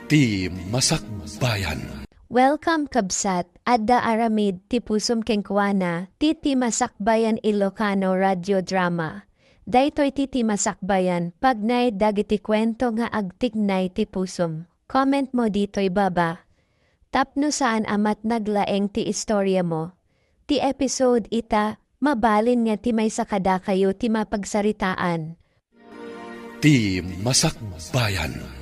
Ti Masakbayan. Welcome kabsat, adda aramid ti pusum kengkuana, ti Masakbayan Ilocano radio drama. Daytoy ti Masakbayan, pagnay dagiti kwento nga agtignay ti pusum. Comment mo dito'y baba. Tapno saan amat naglaeng ti istorya mo. Ti episode ita, mabalin nga ti may sakada kayo ti mapagsaritaan. Ti Masakbayan.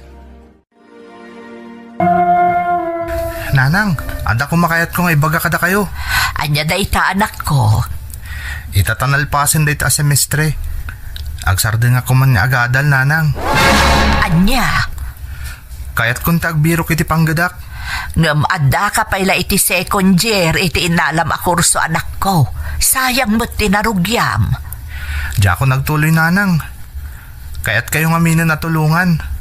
Nanang, ada kumakayat ko nga ibaga kada kayo. Anya da ita anak ko. Itatanalpasin da ita semestre. Agsarde nga kuman nga agadal, nanang. Anya? Kayat kong tagbiro kiti panggadak. Ngam adda ka pala iti second year iti inalam a kurso anak ko. Sayang mo't tinarugyam. Diya ako nagtuloy, nanang. Kayat kayo nga mina natulungan.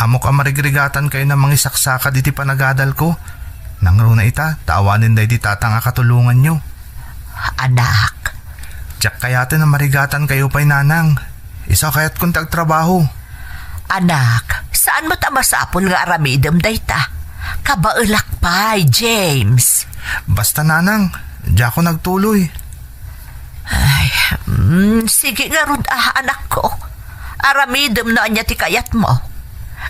Amok ang marigrigatan kayo na mangisaksaka diti panagadal ko. Nangruna ita, taawanin da iti tatang akatulungan nyo. Anak. Diyak kayatin na marigatan kayo pa'y nanang. Isa kayat kong tagtrabaho. Anak, saan mo tamasapol nga aramidem dayta? Kabaulak pa'y, James. Basta, nanang, diya ako nagtuloy. Ay, sige nga rud anak ko. Aramidem na anya ti kayat mo.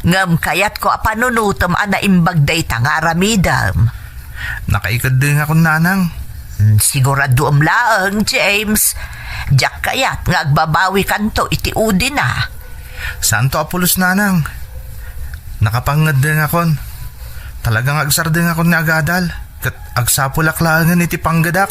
Ngam kayat ko apanunutom ana imbag dayta nga aramidem. Nakaikad din ako, nanang. Sigurado laeng, James. Diyak kayat nga agbabawi kanto iti udi na. Santo Apolos, nanang. Nakapangad din ako. Talagang agsar din ako ni agadal. Kat agsapulak langan iti panggadak.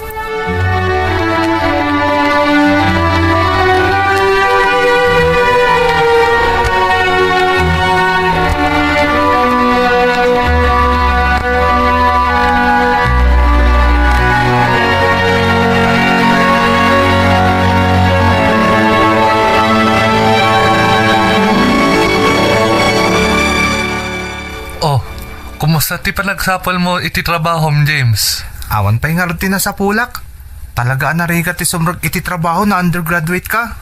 Kumusta ti panagsapol mo iti trabahom, James? Awan pa'y nga rutina sa pulak. Talaga narigat ti sumrag iti trabaho na undergraduate ka.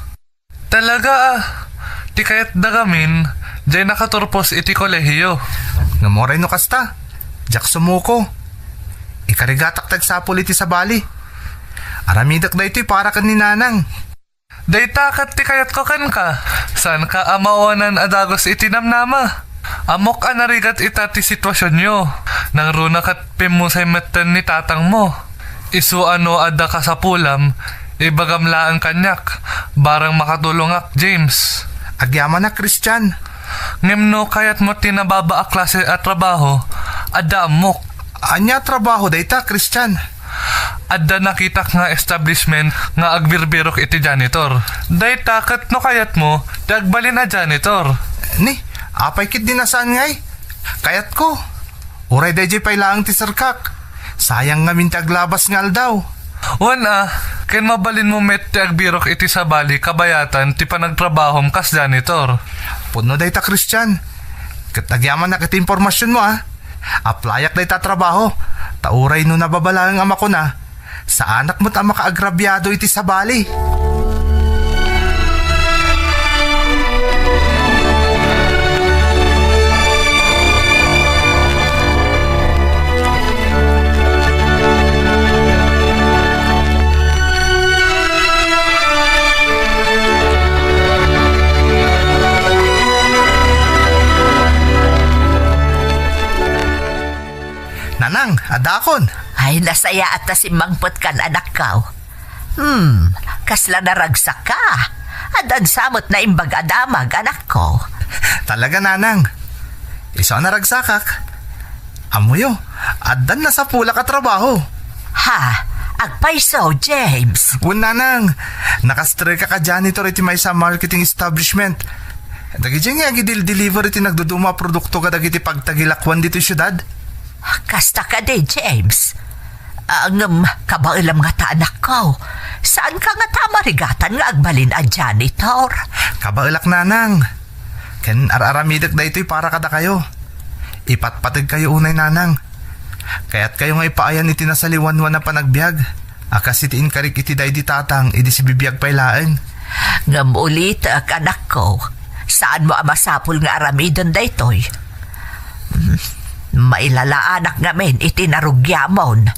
Talaga Ti kayat dagamin, jay nakaturpos iti kolehiyo. Ngamoray no kasta. Jak sumuko. Ikarigatak tagsapol iti sa bali. Aramidak da ito'y para kan ni nanang. Day takat ti kayat ko kan ka. Saan ka amawanan adagos iti namnama? Amok anarigat ita ti sitwasyon nyo. Nang runa kat pimusay matan ni tatang mo. Isu ano ada ka sa pulam, ibagamlaan kanyak. Barang makatulongak, James. Agyaman na, Christian. Ngimno kayat mo tinababa a klase at trabaho, ada amok. Anya trabaho dayta, Christian? Adda nakitak nga establishment nga agbirbirok iti janitor. Day takat no kayat mo, dagbalin a janitor. Ni, apay kit dinasaan ngay. Kayat ko. Uray dayjay pay laang ti sarkak. Sayang nga mintaglabas ngal daw. Wana, ken mabalin mo met ti agbirok iti sa bali kabayatan ti panagtrabahom kas janitor. Puno dayta, Christian. Katagyaman na kiti impormasyon mo Aplayak dayta trabaho. Tauray no nababalang ama ko na. Sa anak mo't ang makaagrabyado iti sa bali. Nanang, adakon. Ay, nasaya at nasimangpot kan anak ka. Kasla naragsak ka. Adan samot na imbag adamag, anak ko. Talaga, nanang. Isa naragsakak. Amuyo, adan na sa pula ka trabaho. Ha? Agpaiso, James. Nanang, nakastray ka ka janitor iti may sa marketing establishment. Dagiti nga gidil-deliver iti nagduduma produkto ka dagiti pagtagilakwan dito syudad. Kasta ka de, James. Kabailam nga ta anak ko. Saan ka nga tamarigatan nga agbalin a janitor? Kabailak, nanang. Ken araramidag da ito'y para kada kayo. Ipatpatid kayo unay, nanang. Kaya't kayo nga ipaayan iti nasaliwanwan na panagbiag. Akas itiin karik iti day di tatang, idi si bibiyag pailaan. Ngam ulit, anak ko. Saan mo amasapul nga aramidan da ito'y? Mailalaanak ngamin itinarugyamon.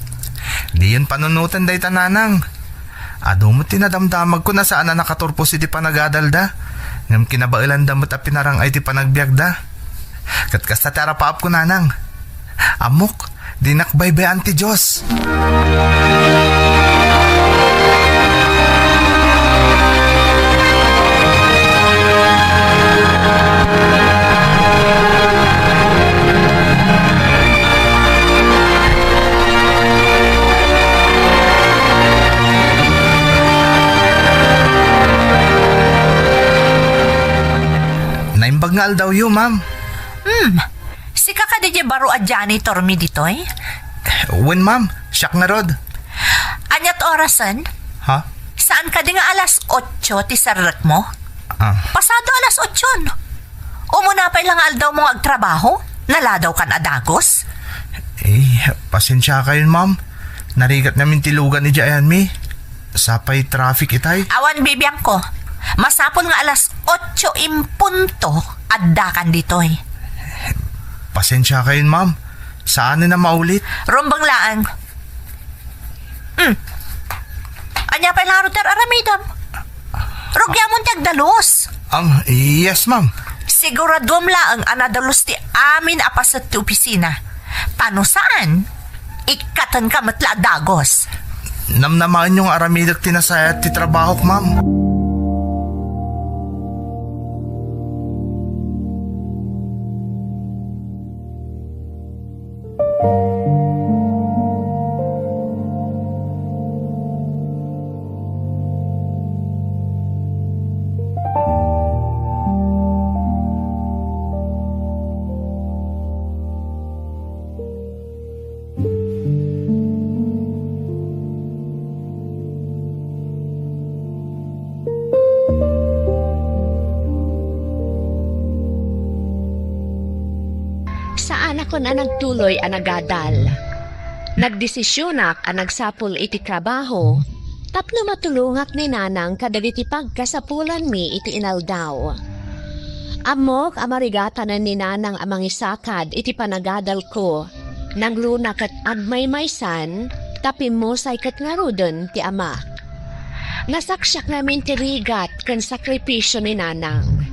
Di yun panunutan day tananang. Ado mo tinadamdamag ko na saan na nakaturpos iti panagadalda. Ngam kinabailan damot at pinarang ay ti panagbiagda. Katkasta tara paap ko nanang. Amok, dinakbaybayan ti Diyos. Naimbag nga daw yun, ma'am. Si kakadidya baro a janitor mi ditoy? When, ma'am? Siyak na rod. Anyat orasan? Ha? Saan ka di nga alas 8 ti sarat mo? Pasado alas 8. Umunapay lang aldaw mong agtrabaho? Naladaw kan adagos? Pasensya kayo, ma'am. Narigat namin tilugan ni Jayan mi. Sapay traffic itay. Awan bibiyang ko. Masapon nga alas 8 impunto adda kan ditoy. Pasensya kayo, ma'am. Saan na maulit? Rumbang laang. Anya pa lang rutar aramidam. Rugyamon tagdalos. Yes, ma'am. Siguradom laang anadalos ti amin apasat ti opisina. Tano saan? Ikatan ka matla dagos. Namnamaan yung aramidak tinasayat ti trabaho, ma'am. Saan ako na nagtuloy ang nagadal? Nagdesisyonak ang nagsapul iti trabaho, tapno matulungak ni nanang kadagiti pagkasapulan mi iti inaldaw. Amok amarigata na ni nanang amang isakad iti panagadal ko, naglunak at agmaymaysan, tapi mo say kat nga rudon ti ama. Nasaksyak namin ti rigat kan sakripisyo ni nanang.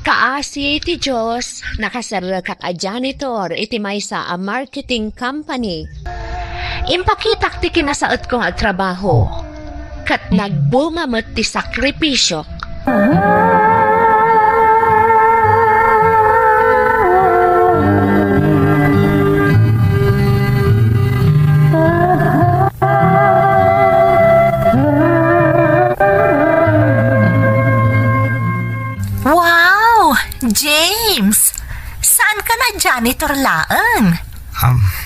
Kaasi iti Diyos, nakasaril kak a janitor iti maysa a marketing company. Impakitak ti kinasaot kong at trabaho. Kat nagbumamot ti sakripisyo. James, saan ka na janitor laang?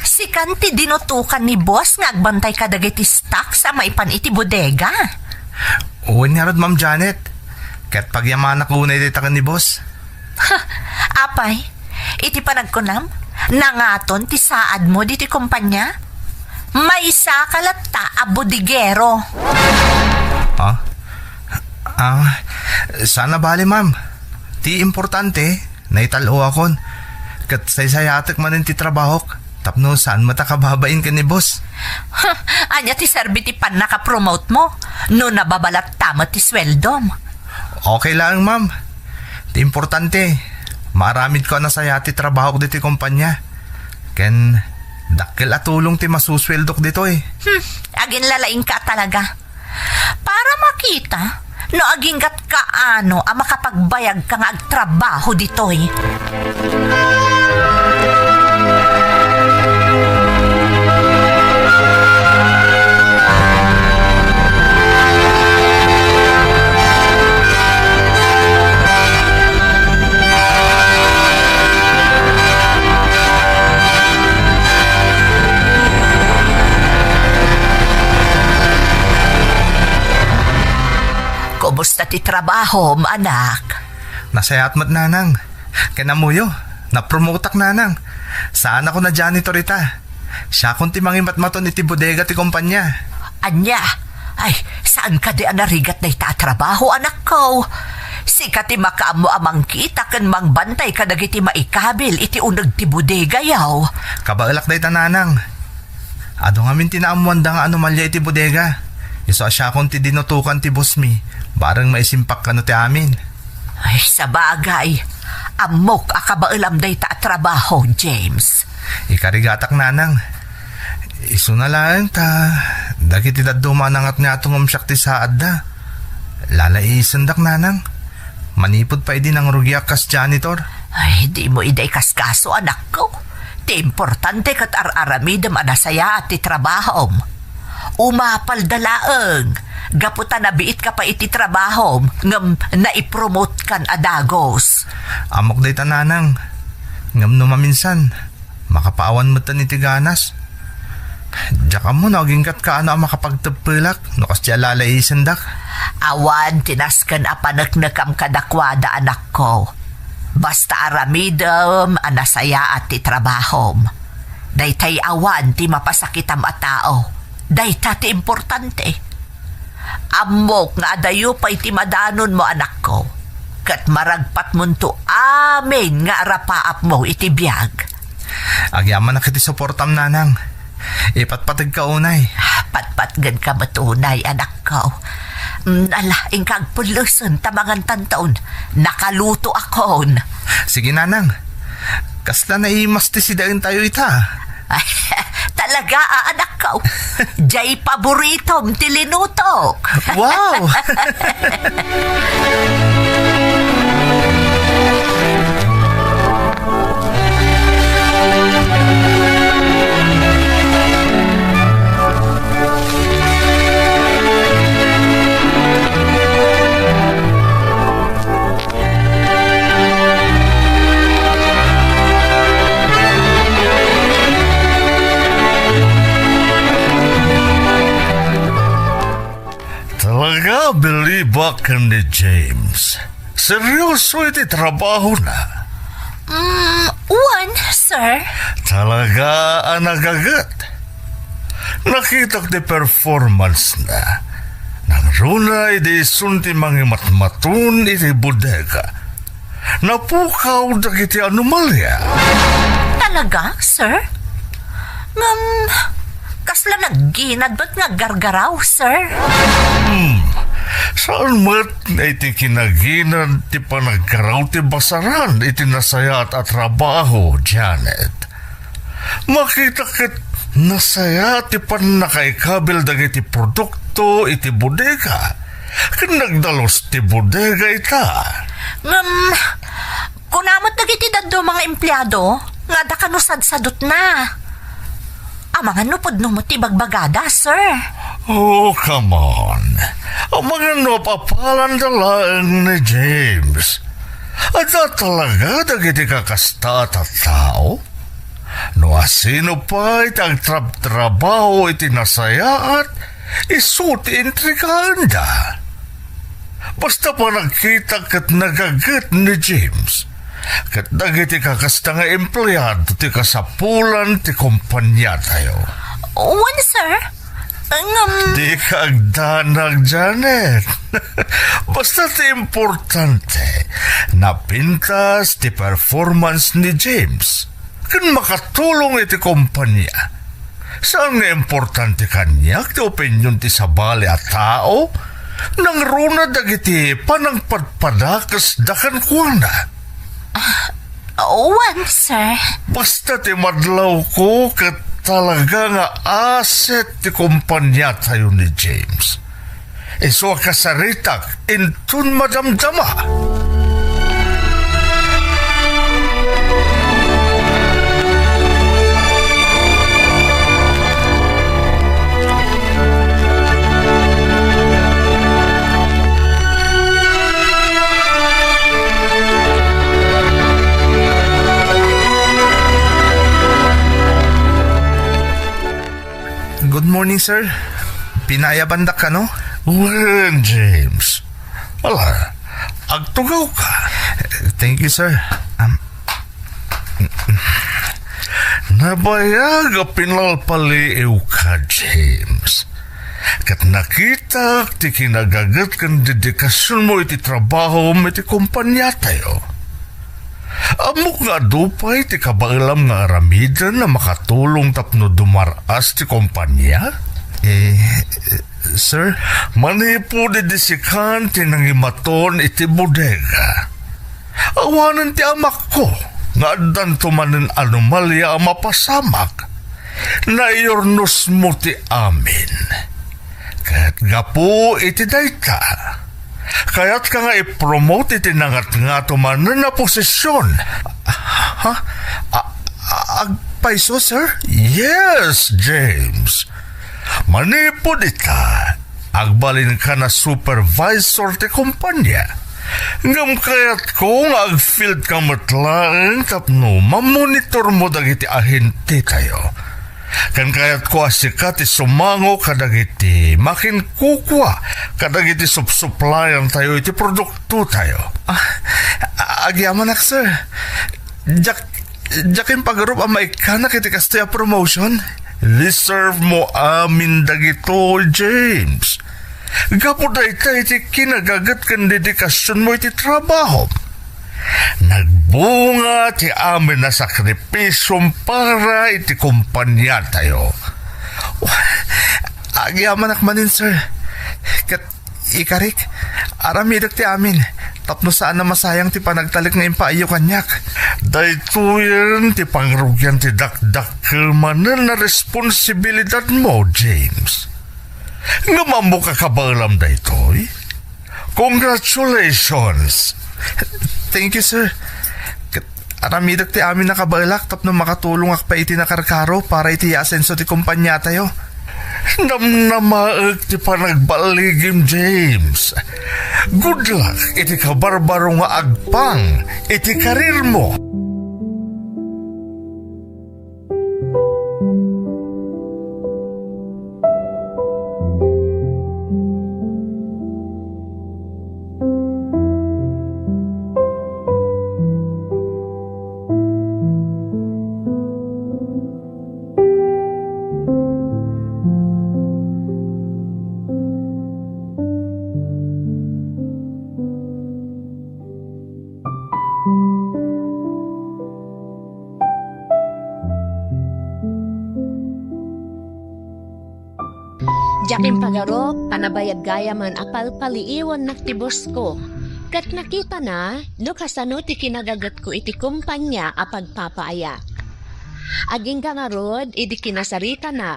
Si kanti dinutukan ni boss nga agbantay ka dagiti stock sa maipan iti bodega. Uwan nga rod, Ma'am Janet. Kat pagyamanak unay dita ka ni boss. Apay, iti panagkunam, nangaton ti saad mo diti kumpanya? May isa kalata a bodigero. Sana bali, ma'am. Ti importante, naitalo akon. Kat saysayatek man ti trabahok. Tapno saan matakababain ka ni boss? Anya ti serbi ti pan nakapromote mo. No nababalat tama ti sweldom. Okay lang, ma'am. Ti importante, maramid ko na saya ti trabahok diti kumpanya. Ken, dakil atulong ti masusweldok dito eh. Agin lalaing ka talaga. Para makita, no aginggat ka ano ang makapagbayag ka nga agtrabaho ditoy. Kumusta ti trabaho, anak? Nasayat mat nanang. Kanamuyo, napromotak nanang. Saan ako na janitor ita? Siya kung ti mangimat maton iti bodega ti kumpanya. Anya, ay, saan ka di anarigat na itatrabaho, anak ko? Si kati makaamo amang kita kan mangbantay kadag iti maikabil iti unag ti bodega yaw. Kabailak day tananang. Ado ngamin tinaamuan da nga anomalya iti bodega. Iso asya kong ti dinutukan ti boss mi. Barang maisimpak ka no ti amin. Ay, sa bagay. Amok akabailam day ta trabaho, James. Ikarigatak nanang. Iso na lang ta. Dagiti daduma nangat nga itong umsyak ti saad da. Lalaisandak nanang. Manipod pa idi ng rugyak kas janitor. Ay, di mo iday kaskaso, anak ko. Ti importante kat ar-aramidam anasaya at ti trabahom. Umapal dalaeng. Gaputan na biit ka pa iti trabahom ngam naipromote kan adagos. Amok day tananang. Ngam numaminsan. Makapaawan mo tan iti ganas. Diyak mo naging kat ka ano ang makapagtapilak. No kas di alalaisandak. Awan tinaskan apanaknakam kadakwada, anak ko. Basta aramidam anasaya at ti trabahom. Daytay awan ti mapasakitam a tao. Dayta ti importante. Amok nga adayo pa iti madanon mo, anak ko. Kat maragpat mo to amin nga arapaap mo iti biyag. Agyaman na kiti suportam nanang. Ipatpatag ka unay. Patpatgan ka matunay, anak ko. Ala, ingkag puluson tamangan tantaon. Nakaluto akon. Sige nanang. Kasla na imastisidain tayo ita. Ay, talaga, anak ko. Jay paboritom tilinutok. Wow! Talaga bilibak ni James. Seryoso iti trabaho na. One, sir. Talaga nagagat. Nakita ko di performance na. Nang runay di sunti mga matmatun iti bodega. Napukaw dagiti anomalya. Talaga, sir? Kasla nagginad ba't nga gargaraw, sir? Saan mat na iti kinaginan ti panagkaraw ti basaran iti nasaya at trabaho, Janet. Makita kat nasaya ti panakaikabil dagiti produkto iti bodega. Kan nagdalos ti bodega ita. Kunamot dagiti daddo mga empleyado, nga da kanusad-sadot na. Mga nupod no mo ti bagbagada, sir. Oh, come on. Ang mga napapalan dalaan ni James. At talaga dagiti kakasta at tao? No asino pa itang trabaho iti nasaya at isuti intrikanda. Basta pa nagkita kat nagagat ni James. Kat dagiti kakasta nga empleyado ti kasapulan ti kumpanya tayo. One, sir? Di kagdanag, Janet. Basta ti importante napintas ti performance ni James. Kan makatulong iti kumpanya. Saan nga importante kanya ti opinyon ti sabali at tao? Nang runa dagiti panangpadpadakas dakan kuwana. One, sir. Basta ti madlaw ko kat talaga nga asset ti kumpanya tayo ni James. Iso kasaritak intun madamdama. Good morning, sir. Pinayabandak ka, no? Well, James. Wala, agtugaw ka. Thank you, sir. Nabayag a pinalpaliw ka, James. Kat nakita ti kinagagat kan dedikasyon mo iti trabaho mo iti kumpanya tayo. Amok nga dupay ti kabailam nga aramidan na makatulong tapno dumaras ti kumpanya? Sir? Manipo di disikan ti nangimaton iti bodega. Awanan ti amak ko nga addan tumanen anomalya ang mapasamak. Naiyornos mo ti amin. Kaya't gapo iti dayta. Kaya't ka nga i-promote iti nangat nga tumanen na posisyon. Ha? Agpaiso, sir? Yes, James. Manipod ita. Agbalin ka na supervisor ti kumpanya. Ngam kaya't ko nga ag-field ka matlaang tapno mamonitor mo dagiti ahente tayo. Kan kaya't ko asikat isumango kadagiti makin kukwa kadagiti supplyan tayo iti produkto tayo. Agyaman ak, sir. Jakin pagarup ang maikanak iti kastaya promotion. Reserve mo amin dagito, James. Gapo dayta iti kinagagat kan dedikasyon mo iti trabaho. Nagbunga ti amin na sakripisyong para iti kumpanya tayo. Agyaman ak manin, sir. Kat ikarik, aramidak ti amin. Tapno saan na masayang ti panagtalik nga impaayo kanyak. Dahito yan ti pangrugyan ti dakdakkel manan na responsibilidad mo, James. Nga mambo ka kabalam dahito, eh? Congratulations! Thank you, sir. Aramidak ti amin nakabalak tapno makatulong ak pa iti nakarkaro para iti asenso ti kumpanya tayo. Namnamaag ti panagbaligim, James. Good luck iti kabarbaro nga agpang iti karir mo. Jakin pagaro, panabayad gaya man apal paliiwan naktibos ko. Kat nakita na, no kasano ti kinagagat ko iti kumpanya apag papaaya. Aging ka nga rod, idi kinasarita na,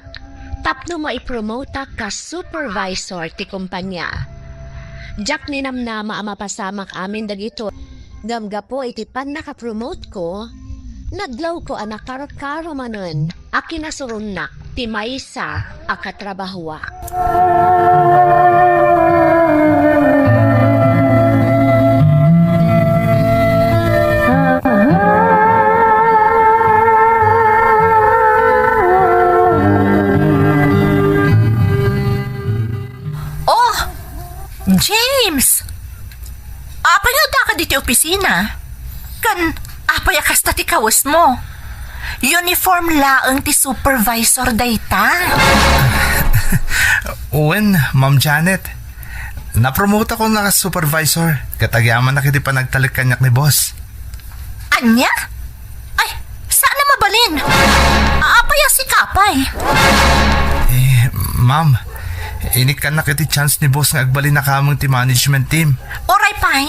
tapno maipromota ka supervisor ti kumpanya. Jak ninamnama ang mapasamak amin dagito. Gamgapo iti pan nakapromote ko, naglaw ko anak karo-karo manon, akinasurunak ti maysa akatrabahuwa. Oh, James! Apay nga ka diti opisina? Kan, apay akasta ti kawas mo? Uniform laang ti supervisor dayta. Uwen, Ma'am Janet. Napromote ako na supervisor. Katagyaman na kiti panagtalik kanyak ni boss. Anya? Ay, saan na mabalin? Apay si kapay. Ma'am, inik ka na kiti chance ni boss nga agbalin na kamang ti management team. Oray pay.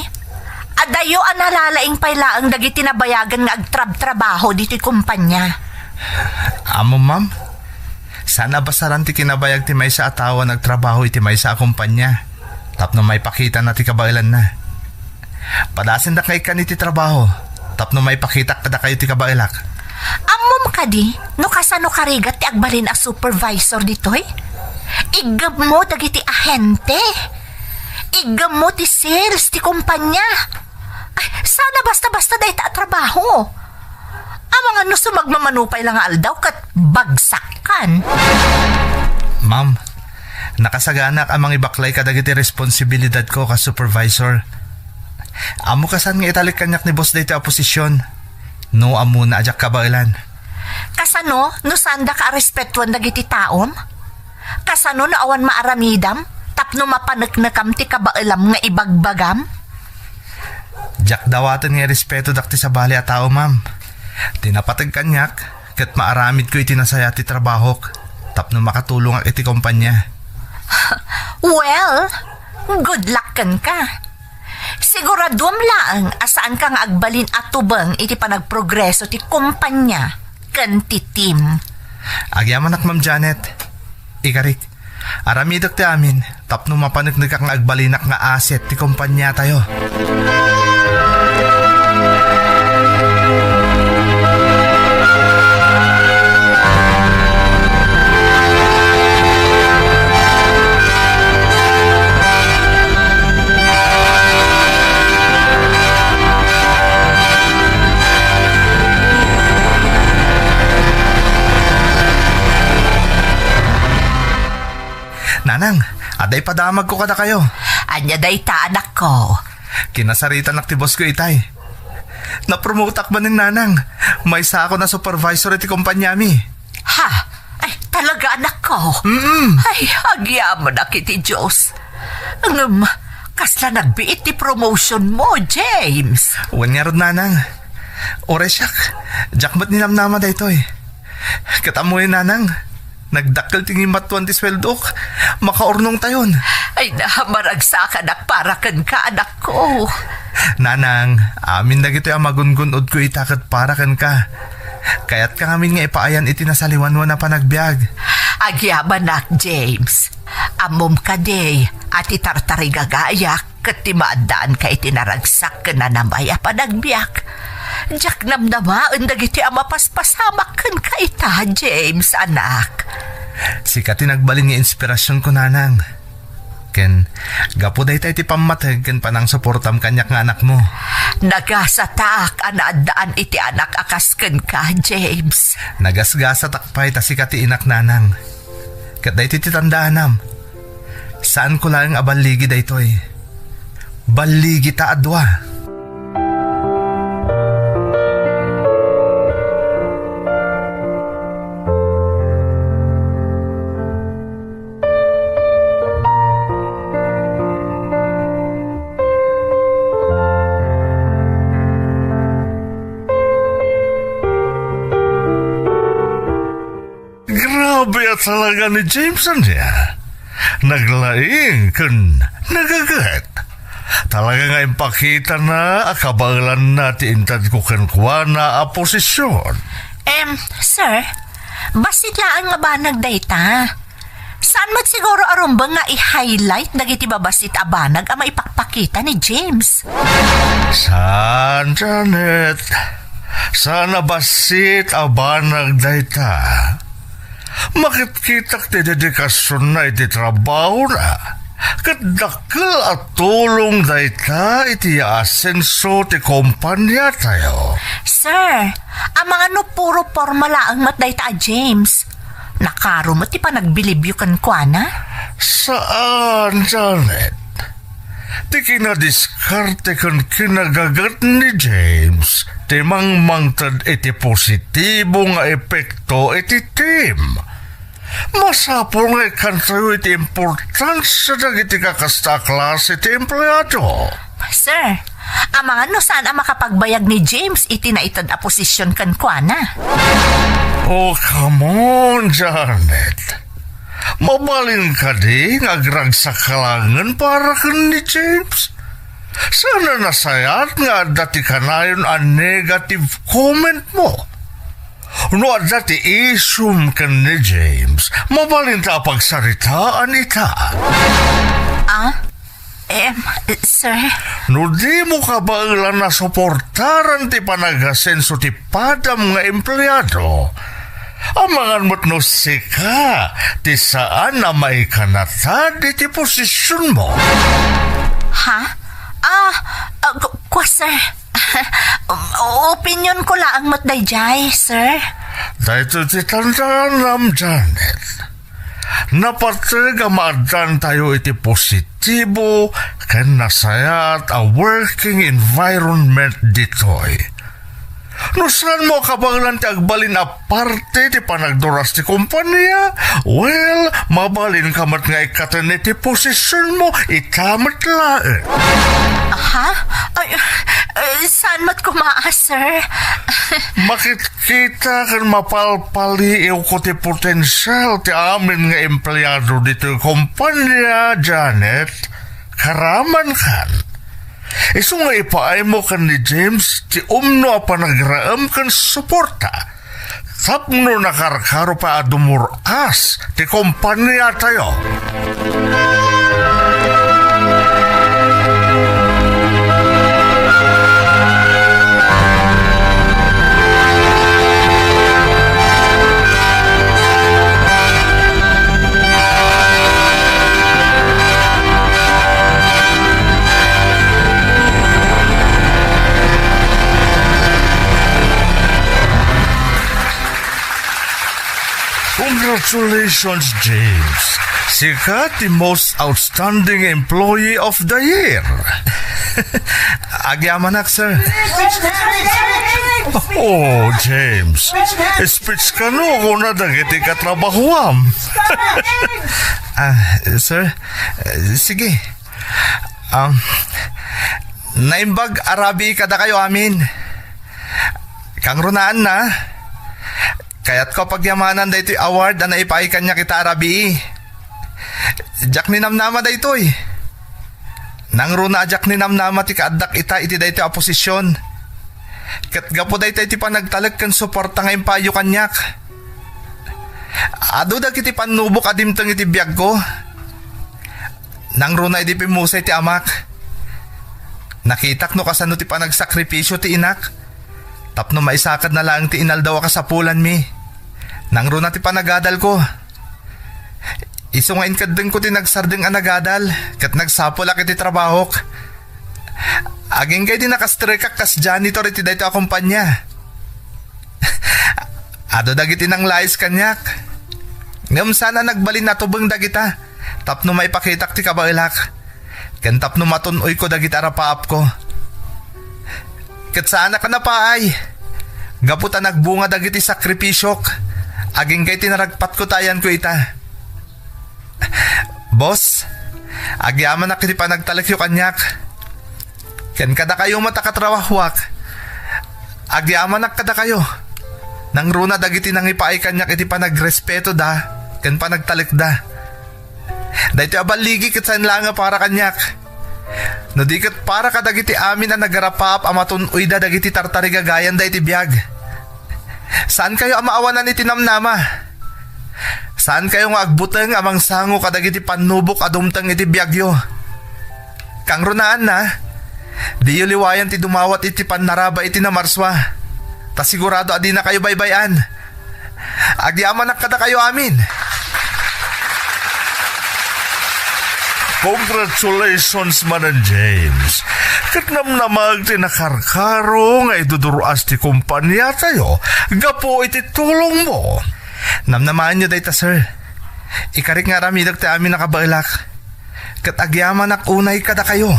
Adayo analalaing paylaang dagiti nabayagan nga agtrab-trabaho diti kumpanya. Amo, ma'am. Sana basaran ti kinabayag ti may sa atawa nagtrabaho iti may sa kumpanya. Tapno may pakita na ti kabailan na. Padasin da kay kaniti trabaho. Tapno may pakita kada kayo ti kabailak. Amom ka di, no kasano karigat ti agbalin a supervisor ditoy? Igab mo dagiti ahente. Igab mo ti sales ti kumpanya. Ay, sana basta-basta day ta trabaho. Ang mga no sumagmamanupay lang aldaw kat bagsakan. Ma'am, nakasaganak ang mga ibaklay kadagiti responsibilidad ko ka supervisor. Amo kasan nga italik kanyak ni boss dito a posisyon. No amo na ajak kabailan. Kasano, no sanda ka respetuan dagiti taom? Kasano na awan maaramidam? Tapno mapanagnakam ti kabailam nga ibagbagam? Jak dawatan nga respeto dakti sa bali a tao, ma'am. Tinapatag kanyak, kat maaramid ko itinasaya ti trabahok. Tapno makatulong ak iti kumpanya. Well, good luck kan ka. Siguradom lang asaan ka nga agbalin at tubang iti panagprogreso ti kumpanya kan ti team. Agyaman ak, Ma'am Janet. Ikarik, aramidok ti amin, tapno mapanagnag nga agbalinak nga asset ti kumpanya tayo. Nanang, aday padamag ko kada kayo. Anya day ta anak ko. Kinasaritan nak ti boss ko itay. Napromote akman ng nanang. May sa ako na supervisor iti kumpanya mi. Ha? Ay, talaga anak ko? Ay, agyaman na kiti Diyos. Kasla nagbiit ti promotion mo, James. Uwan nga rod, nanang. Ore siyak, jakmat ninamnama da ito eh. Katamoy, nanang. Nagdakkel tingin matuan ti sweldok. Makaurnong tayon. Ay, nahamaragsakan ak para kan ka, anak ko. Nanang, amin na gito'y amagungunod ko itakat para kan ka. Kaya't ka ngamin nga ipaayan itinasaliwanwan na panagbiag. Agyaman nak, James. Amom ka day, at itartari gagayak, kat timaadaan ka itinaragsak ka na namaya panagbiak. Diyak namnamaan dagiti amapaspasamak kan ka ita, James, anak. Sikat tinagbalin nga inspirasyon ko, nanang. Ken, gapo day tayo ti pamatag ken panang suportam kanyak nga anak mo. Nagasatak anaadaan iti anak akas ken ka, James. Nagasgasa takpay ta sikat ti inak, nanang. Kat day ti titandaanam. Saan ko lang abaligi day toy? Baligi ta adwa. Grabe at talaga ni Jameson niya. Naglaing kun nagagat. Talaga nga ipakita na akabalan natin intad ko kankwa na a posisyon. Sir, basit laan nga ba nagdayta? Saan magsiguro arumbang nga i-highlight nagiti babasit abanag ang maipakpakita ni James? Saan, Janet? Sana basit abanag dayta. Makitkitak ti dedikasyon na iti trabaho na. Kadakkel at tulong dayta iti asenso ti kumpanya tayo. Sir, ang mga no puro formala ang matdayta a James. Nakaro mo ti panagbilibyo kan kwa na? Saan, Janet? Ti kinadiskarte kan kinagagat ni James. Ti mangmangtad iti positibo nga epekto iti team. Masapo nga ikan tayo iti importansya dagiti kakasta klase iti empleyado. Sir, ang mga no saan ang makapagbayag ni James iti na itad a posisyon kan kwa na? Oh, come on, Janet. Mabalin ka di ngagrag sa kalangan para kan ni James. Sana nasayat nga dati kanayon ang negative comment mo. No dati isum kan ni James, mabalin ta pagsaritaan ita. Sir? No di mo ka ba ilan na suportaran ti panagasenso ti padam nga empleyado? Amangan mo't no sika, ti saan na may kanatad iti posisyon mo. Ha? Kwa, sir. Opinion ko lang matdayjay, sir. Dahito ti tandaan, Janet. Napatag maadan tayo iti positibo kan nasayat a working environment ditoy. No saan mo kabanglan ti agbalin aparte ti panagduras ti kumpanya? Well, mabalin kamat nga ikatan ti posisyon mo, ikamat laen. Ha? Ay, saan mat kumaa, sir? Makikita kan mapalpaliw ko ti potensyal ti amin nga empleyado dito kumpanya, Janet. Karaman kan. Iso nga ipaay mo kan ni James ti umno pa nagraam kan suporta. Tapno nakarkaro pa adumuras ti kumpanya tayo. Congratulations, James. Sikat the most outstanding employee of the year. Agyamanak, sir. Oh, James. Speech ka no kung nadagiti ka trabahuam. Sir, sige. Naimbag arabi kada kayo amin. Kang runaan na. Kaya't ko pagyamanan da ito'y award na naipaikan niya kita arabi. Jak ni namnama da ito'y. Nang runa jak ni namnama ti kaadak ita iti da ito'y aposisyon. Kat gapo da ito'y ti panagtalag kan suporta nga impayo kanyak. Ado da kiti panubok adimtang iti biyag ko. Nang runa iti pimusay ti amak. Nakitak no kasano ti panagsakripisyo ti inak. Tapno maisakad na lang ti inaldaw ka sa pulan mi. Nang runa ti panagadal ko. Iso nga inkadeng ko ti nagsardeng anagadal. Kat nagsapol ak iti trabahok. Aging kay di nakastrikak kas janitor iti dayto akumpanya. Ado dagiti nang lais kanyak. Ngam sana nagbalin na tubeng dagita. Tapno maipakitak ti kabailak. Ken tapno matunoy ko dagiti arapaap ko. Kat saan ka na pa ay? Gaputa nagbunga dagiti sakripisyok. Aging kay tinaragpat ko tayan ko ita. Boss, agyaman na kiti pa nagtalakyo kanyak. Ken kada kayo matakatrawahwak. Agyaman na kada kayo. Nang runa dagiti nang ipaay kanyak iti pa nagrespeto da. Ken pa nagtalik da. Dahito abaligi kat saan lang nga para kanyak. No di kat para kadagiti amin na nagarapap amatun uyda dagiti tartarigagayan da iti biyag. Saan kayo amaawanan iti namnama? Saan kayo nga agbuteng amang sango kadagiti panubok adumtang iti biyagyo? Kang runaan na, di yu liwayan ti dumawat iti panaraba iti namarswa. Ta sigurado adi na kayo baybayan. Agyaman na kada kayo amin. Congratulations, Manan James. Kat namnamag ti nakarkaro nga iduduruas ti kumpanya tayo, gapo iti tulong mo. Namnamaan nyo dayta, sir. Ikarik nga ramidag ti amin nakabailak. Kat agyaman ak unay kada kayo.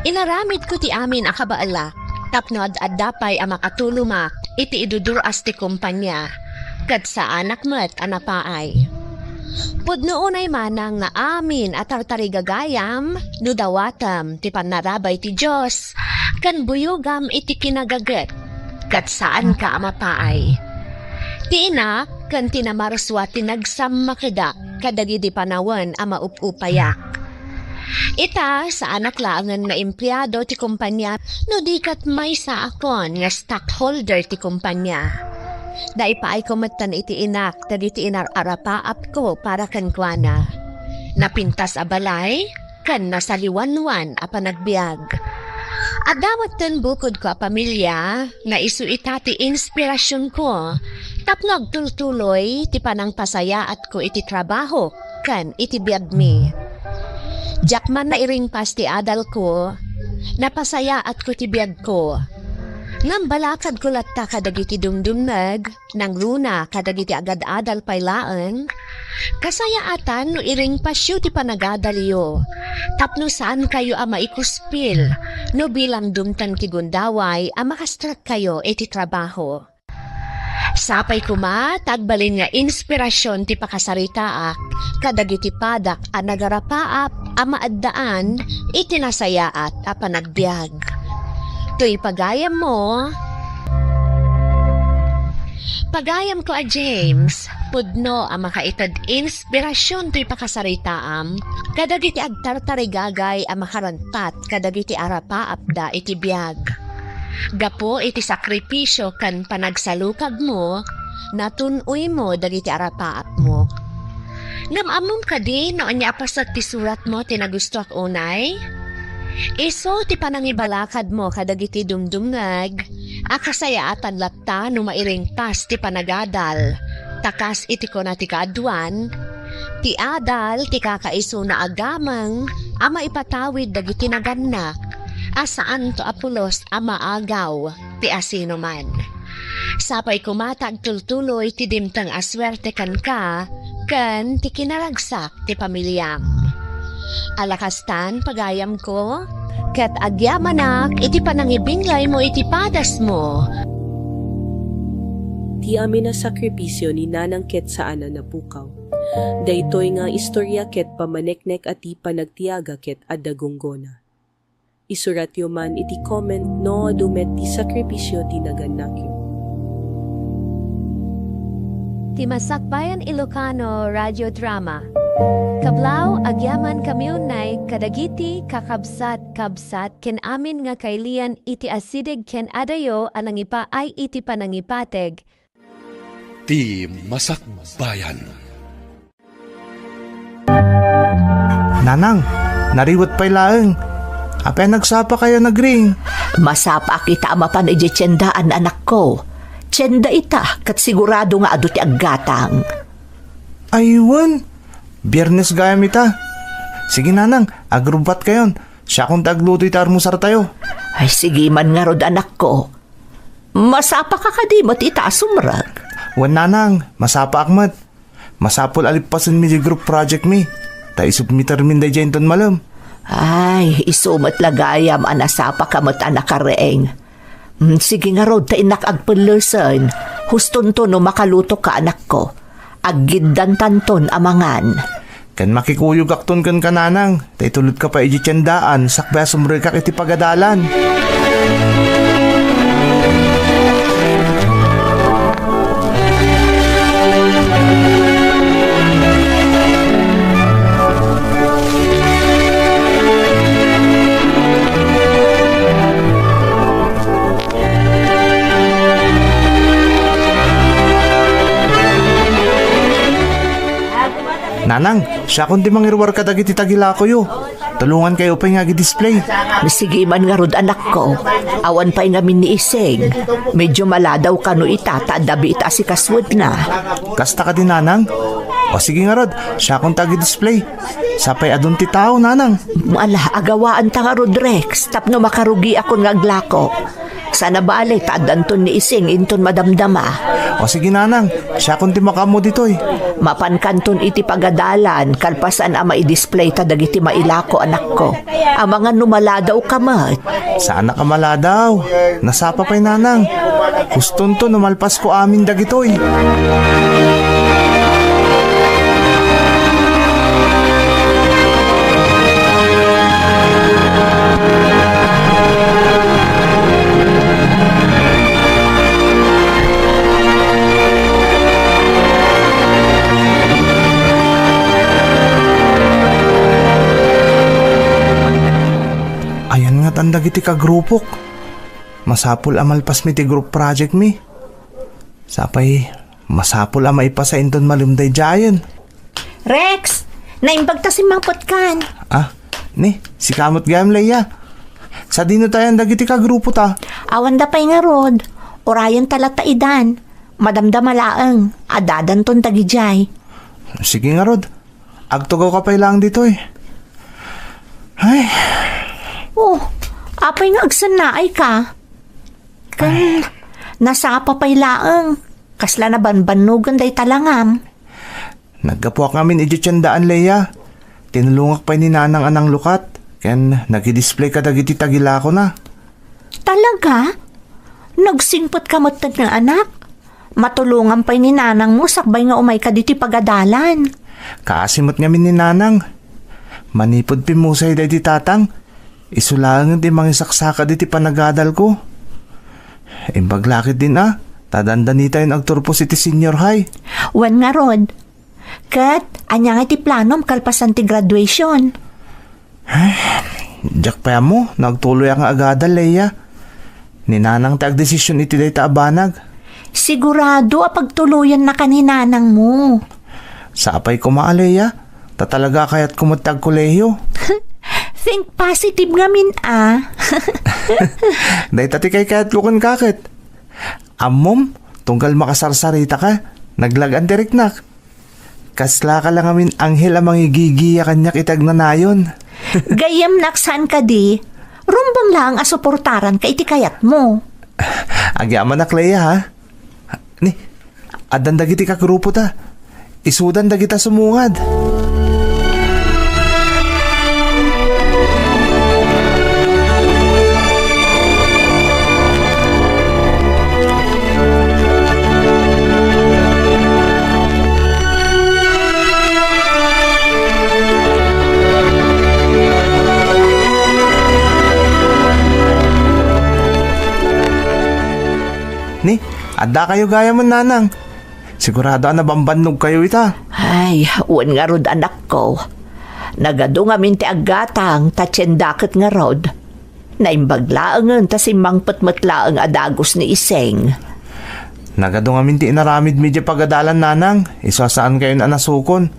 Inaramid ko ti amin akabaala, tapnod at dapay ang makatulumak, iti iduduras ti kumpanya, kad sa anak met anapaay. Pudno unay manang na amin at tartarigagayam, nudawatam ti panarabay ti Diyos, kan buyugam iti kinagagat, kad saan ka amapaay. Ti ina, kan tinamarswa ti nagsammakida, kadagidi panawan ama upayak. Ita sa anak laangan na empleyado ti kumpanya no dikat may sa akon nga stockholder ti kumpanya. Dai pa ay kumatan iti inak tadi ti inar arapaap ko para kankwana. Napintas a balay, kan nasaliwanwan a panagbiag. Agawat ten bukod ko a pamilya, na isu itati inspirasyon ko, tapnog tultuloy ti panang pasayaat ko iti trabaho, kan iti biag mi. Jakman na iring pas ti adal ko, napasayaat ko ti biag ko. Ngam balakad ko latta kadagiti dumdumnag, nang runa kadagiti agad-adal paylaan, kasayaatan no iring pasyo ti panagadaliyo, tapno saan kayo ama ikuspil, no bilang dumtan ti gundaway ama makastrak kayo iti trabaho. Sapay kuma, tagbalin nga inspirasyon ti pakasaritaak, kadagiti padak a nagarapaap a maaddaan, itinasayaat a panagbiag. To'y pagayam mo. Pagayam ko a James, pudno a makaitad inspirasyon to'y pakasaritaam, kadagiti agtartarigagay a makarantat kadagiti arapaapda iti biag. Gapo iti sakripisyo kan panagsalukag mo, natunoy mo dagiti arapaap mo. Ngamamom ka din no anya apasat ti surat mo tinagusto ak unay? Iso ti panangibalakad mo kadagiti dumdumnag, akasayaatan latta no mairing pas ti panagadal, takas iti ko na ti kaadwan, ti adal ti kakaiso na agamang, ama ipatawid dagiti naganak, asaan to apulos ama agaw, ti asino man. Sapay kumatag tultuloy ti dimtang aswerte kan ka, kan ti kinaragsak ti pamilyam. Alakastan pagayam ko, ket agyamanak iti panangibinglay mo iti padas mo. Ti amin na sakripisyo ni Nanang Ket saan na napukaw. Daytoy nga istorya ket pamaneknek at ti panagtiaga ket adagunggona. Isurat yo man iti comment no dumet ti sakripisyo ti naganakyo. Ti Masakbayan Ilocano Radio Drama. Kablaw agyaman kamiunay kadagiti kakabsat-kabsat ken amin nga kailian iti asidig ken adayo alang ipa ay iti panangipateg. Ti Masakbayan. Nanang, nariwat pa'y laeng. Apay nagsapa kayo nagring. Masapa kita mapan iti tiyendaan anak ko. Tiyenda ita kat sigurado nga adu ti aggatang. Aywan, Biyernes gayam ita. Sige nanang, agrubat kayon. Siya kung tagluto ita armusar tayo. Ay sige man nga rod anak ko. Masapa ka kadimot ita sumrag. Wan nanang, masapa akmat. Masapol alipasan mi di group project mi. Ta isubmitar min day jenton malam. Ay, isumat lagayam anasapa kamot anak kareeng. Sige nga rod ta inak agpulusan. Huston to no makaluto ka anak ko. Agiddan tanton amangan. Kan makikuyog akton kan kananang. Tay tulad ka pa ijitsendaan. Sakbaya sumroy kak iti pagadalan. Nanang, siya kundi mangirwar ka dagiti tagila ko yo. Tulungan kayo pa nga display. Sige man nga rod anak ko. Awan pa nga ni iseng. Medyo maladaw ka no itata dabi ita si kaswad na. Kasta ka din nanang? O sige nga rod, siya kung display. Sapay adun ti tao nanang. Ala, agawaan ta nga rod Rex. Tapno makarugi ako nga aglako. Sana bale, tadanton ni ising inton madamdama. O sige nanang, siya kung ti makamo ditoy. Mapankanton iti pagadalan, kalpasan ama i-display ta dagiti mailako anak ko. Ang mga numaladaw kamat. Sana ka maladaw. Nasapa pa'y nanang. Guston to numalpas ko amin dagitoy. Tanda giti ka grupok. Masapul amalpas mi ti group project mi. Sapay, masapul ama ipasa inton malumday jayan. Rex, naimbag ta si mangpot kan. Ah, Ni, si kamot gayam Leia. Sa dino tayo dagiti ka grupo ta. Awan da pa'y nga rod. Orayan talata idan. Madamdamalaang. Adadan ton tagijay. Sige nga Rod. Agtugaw ka pa lang dito eh. Ay, Oh, apay nga agsanay ka. Kan, nasapa pa'y laang. Kasla na banbanugan day talangam. nagkapuak namin idyutsandaan Leia. Tinulungak pa ni nanang anang lukat. Ken nagidisplay ka dagiti tagila ko na. Talaga? Nagsingpot ka matag ng anak? Matulungan pa'y ni nanang mo sakbay nga umay ka diti pagadalan. Kaasimot ngamin ni nanang. Manipod pimusay day di tatang. Isulangan di mangisaksaka di ti panagadal ko. Imbaglakit din Tadandanita yung agturpo si ti senior high. Wan nga rod. Kat, anya nga ti planom kalpasan ti graduation. Diyak pa mo, nagtuloy ang agadal Leia. Ninanang tag desisyon iti day taabanag. Sigurado pagtuluyan na kaninanang mo. Sapay ko Leia. Tatalaga kaya't kumutag kolehiyo. Think positive nga min Day tati kay kaya't lukon kakit. Amom, tunggal makasarsarita ka. Naglagan diriknak. Kasla ka lang amin anghel ang mangigigiya kanyak itag na nayon. Gayam naksan ka di. Rumbang lang asuportaran ka iti kayat mo. Agyaman na Leia ha. Ni, adan dagiti ka grupo ta. Isudan dagita sumungad. Ni, adda kayo gaya man nanang. Sigurado na bambannog kayo ita. Ay, wan nga rod anak ko. Nagado nga minti agatang tatsyendaket nga rod. Naimbaglaangan ta simang patmatlaang adagos ni Iseng. Nagado nga minti inaramid medya pagadalan nanang. Isasaan kayo na anasukon.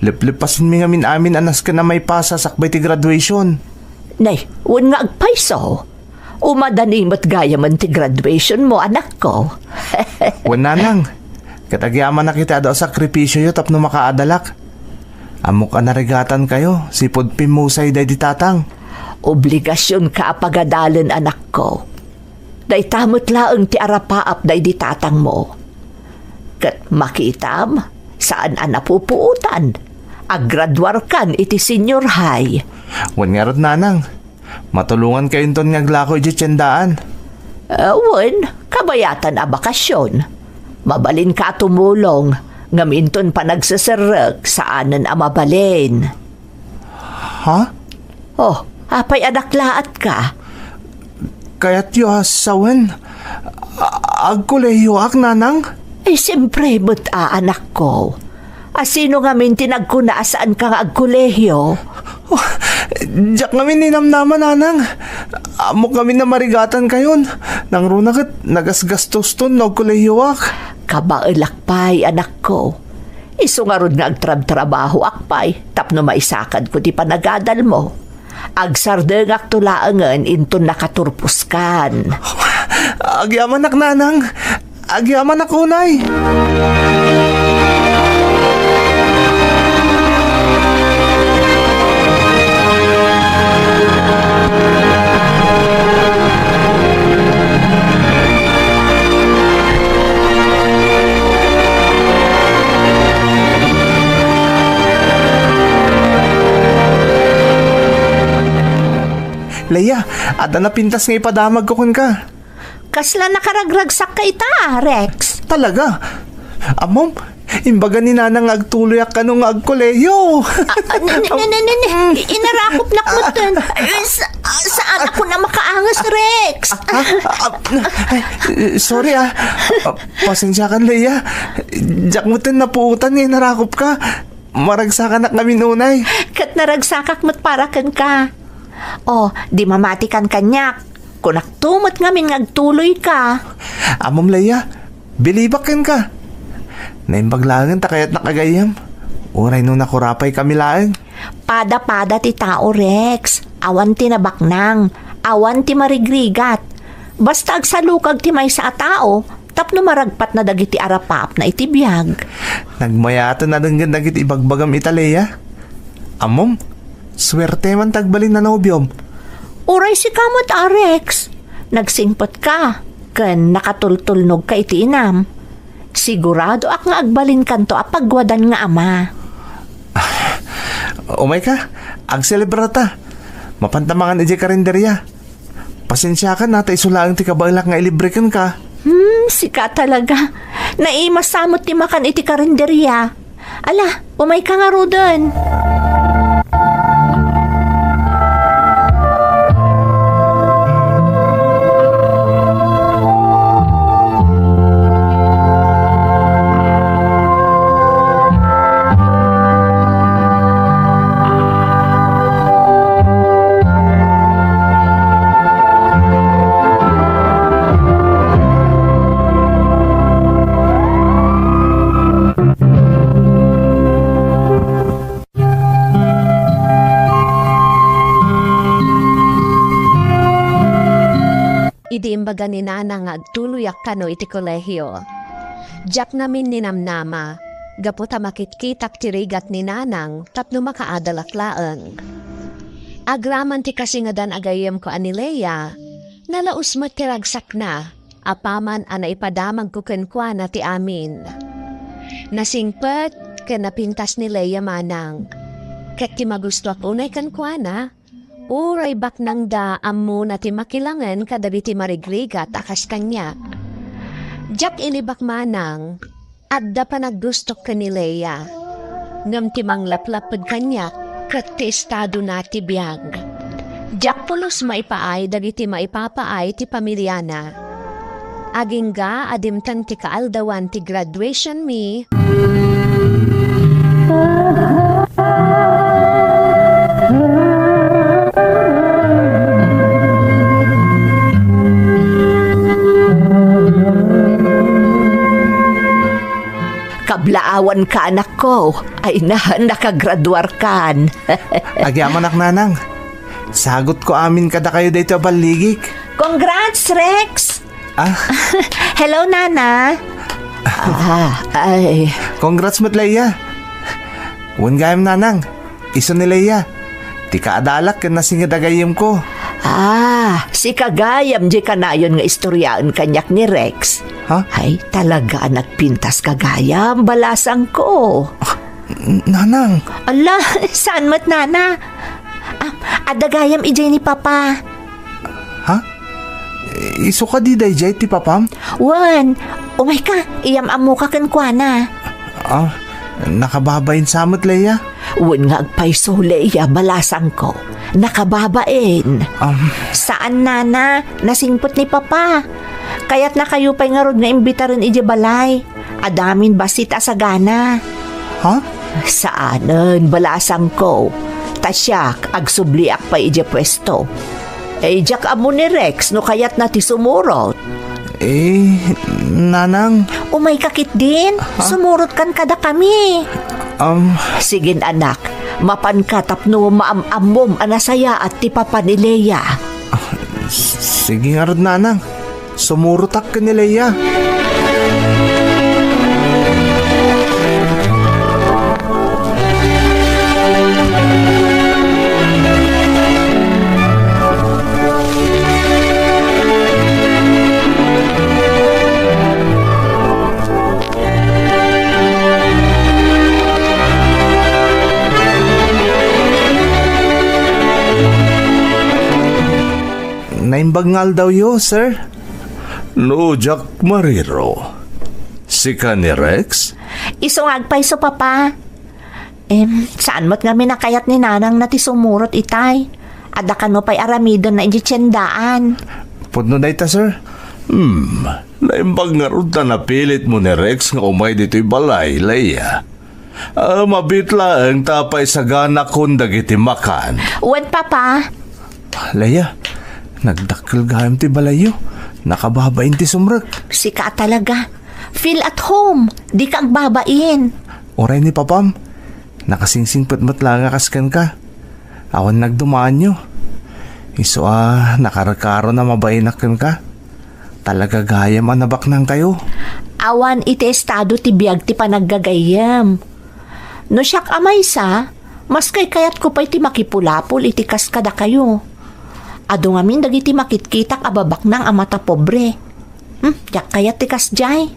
Liplipasin mi nga min amin anas ka na may pasa sakbay ti graduation. Nay, wan nga agpaiso. Umadanimat gaya man ti graduation mo, anak ko. Wan nanang. Katagyaman na kita daw sakripisyo yo tapno makaadalak. Amok anarigatan kayo, sipod pimusay day di tatang. Obligasyon ka apagadalan, anak ko. Day tamot laang ti arapaap day di tatang mo. Kat makitam, saan anapupuutan? Aggraduar kan iti senior high. Wan nga rod nanang. Matulungan kayo ton nga glako iti tiyandaan. Wan, kabayatan a bakasyon. Mabalin ka tumulong, ngaminton pa nagsasarag saanan a mabalin. Ha? Oh, apay adaklaat ka. Kaya't yu asawen. Agkulehiyo ak nanang? Siyempre, but anak ko. Asino nga min tinagkuna saan ka nga agkolehyo? Oh, diyak kami ninamnaman nanang. Amok kami na marigatan kayon. Nang runakit, nagasgastos ton nagkulehiyo ak. Kabailakpay, anak ko. Iso nga ron nga agtrab-trabaho akpay, tapno maisakad ko di panagadal mo. Agsardeng aktulaangan inton nakaturpuskan. Agyaman ak nanang. Agyaman ak unay. Leia, ada na pintas nga ipadamag ko kun ka. Kasla nakaragragsak ka ita, Rex. Talaga? Amom, imbaga ni nanang agtuloy ak kanong agkolehiyo. Inarakop na ko dun. Saan ako na makaangas, Rex? Sorry pasensya kan Leia. Diyak mo tin napuutan nga inarakop ka. Maragsakan na kami nunay. Kat naragsakak mo't parakan ka. Oh, di mamatikan kanyak. Kunak tumot ngamin ngagtuloy ka. Amom Leia, bilibakan ka. Naimbaglangan ta kaya't nakagayam. Uray nung nakurapay kami laeng. Pada-pada ti tao, Rex. Awan ti nabaknang. Awan ti marigrigat. Basta agsalukag ti may sa tao, tapno maragpat na dagiti arapap na itibiyag. Nagmayato na denggan dagiti ibagbagam Italia. Amom, swerte man tagbalin na nobyom. Uray si kamot, Rex. Nagsingpot ka. Ken nakatultulnog ka iti inam. Sigurado ak nga agbalin kanto apagwadan nga ama. Umay ka, agselebrata. Mapantamangan iti karinderya. Pasensya ka na, taisulaan ti kabalak nga ilibrikan ka. Sika talaga. Naimasamot ti makan iti karinderya. Ala, umay ka nga rodan. Idi imbaga ni Nana nga agtuluyak kano iti kolehyo. Diyak namin ninamnama, gaputa makitkitak tirigat ni Nanang tapno makaadalaklaan. Agraman ti kasingadan agayem ko anileya, nalaus mo tiragsak na, apaman ana ipadamag ko kenkwa na ti amin. Nasingpet, kanapintas ni Leia Manang. Ket ti magusto ako unay kenkwa na, uray bak nang da ammo na ti makilangan kadagiti marigrigat akas kanya. Diyak inibak Manang, adda pa naggusto ka ni Leia. Ngam ti manglaplapad kanya, kat ti estado na ti biyag. Diyak pulos maipaay dagiti maipapaay ti pamilyana. Aging ga adimtan ti kaaldawan ti graduation me. Kablaawan ka, anak ko. Ay nakagraduar kan. Agyaman Nanang. Sagot ko amin kada kayo dito baligik. Congrats, Rex! Hello, Nana. Ay. Congrats mo't Leia. Wan gayam Nanang. Iso ni Leia. Ti kaadalak ken nasingadagayem ko. Si kagayam di kanayon nga istoryaan kanyak ni Rex. Ha? Ay, talaga nagpintas kagayam, balasang ko. Nanang. Ala, saan mat Nana? Adagayam ijay ni Papa. Ha? Iso ka di dayjay ti papam? Wan, umay ka, iyam amo ka kenkwana. Nakababain samot Leia. Wan nga agpaiso Leia, balasang ko. Nakababain. Saan Nana? Nasingpot ni Papa. Kaya't na kayo pa'y nga rod nga imbita rin iji balay. Adamin basit asagana. Ha? Saanan, balasang ko. Tasyak, agsubliak pa iji pwesto. Jak amo ni Rex no kaya't na ti sumurot. Nanang. Umay kakit din. Sumurot kan kada kami. Sigin anak, mapankatap no maamamom anasaya at ti Papa ni Leia. Sige nga rod Nanang. Sumurutak ka ni Leia. Naimbagngal daw yo, sir. No, Jack Mariro. Si ka ni Rex? Isungag pa iso, Papa. Saan mo't nga minakayat ni Nanang na ti sumurot itay? Ada ka no pa'y aramidon na iji tiyandaan. Pudno na ita, sir. Naimbag nga rin na napilit mo ni Rex nga umay dito'y balay, Leia. Mabitla ang tapay sa gana kung dagiti makan. Wan, Papa. Leia, nagdakkel gayam ti balayo. Nakababain ti sumrek. Sika talaga. Feel at home. Di ka agbabain. Oray ni Papam. Nakasingsingpat matlaga kaskan ka. Awan nagdumaan nyo. Iso nakarakaro na mabainakan ka. Talaga gayam anabak nang kayo. Awan iti estado ti biyag ti panaggagayam. No siyak amay sa, mas kay kayat ko pa iti makipulapol iti kaskada kayo. Ado ngamin dagiti makitkitak ababak ng amata pobre. Yak kayat ti kasjay.